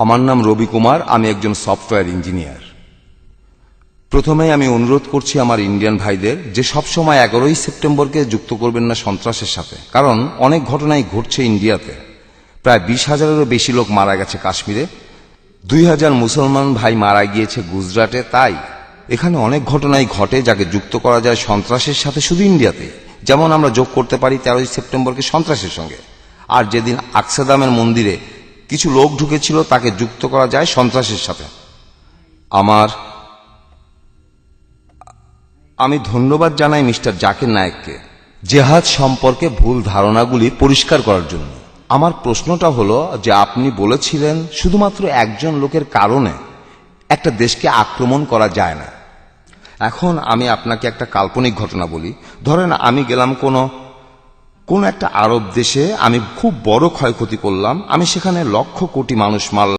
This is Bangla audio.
আমার নাম রবি কুমার, আমি একজন সফটওয়্যার ইঞ্জিনিয়ার। প্রথমেই আমি অনুরোধ করছি আমার ইন্ডিয়ান ভাইদের যে সবসময় 11ই সেপ্টেম্বরকে যুক্ত করবেন না সন্ত্রাসের সাথে, কারণ অনেক ঘটনাই ঘটছে ইন্ডিয়াতে। প্রায় 20,000-এরও বেশি লোক মারা গেছে কাশ্মীরে, 2,000 মুসলমান ভাই মারা গিয়েছে গুজরাটে। তাই এখানে অনেক ঘটনাই ঘটে যাকে যুক্ত করা যায় সন্ত্রাসের সাথে শুধু ইন্ডিয়াতে। যেমন আমরা যোগ করতে পারি 13ই সেপ্টেম্বরকে সন্ত্রাসের সঙ্গে, আর যেদিন আকসাদামের মন্দিরে কিছু লোক ঢুকেছিল তাকে যুক্ত করা যায় সন্ত্রাসের সাথে। আমি ধন্যবাদ জানাই মিস্টার জাকির নায়েককে জেহাদ সম্পর্কে ভুল ধারণাগুলি পরিষ্কার করার জন্য। আমার প্রশ্নটা হলো যে আপনি বলেছিলেন শুধুমাত্র একজন লোকের কারণে একটা দেশকে আক্রমণ করা যায় না। এখন আমি আপনাকে একটা কাল্পনিক ঘটনা বলি। ধরেন আমি গেলাম কোন একটা আরব দেশে, আমি খুব বড় ক্ষয়ক্ষতি করলাম, আমি সেখানে লক্ষ কোটি মানুষ মারলাম।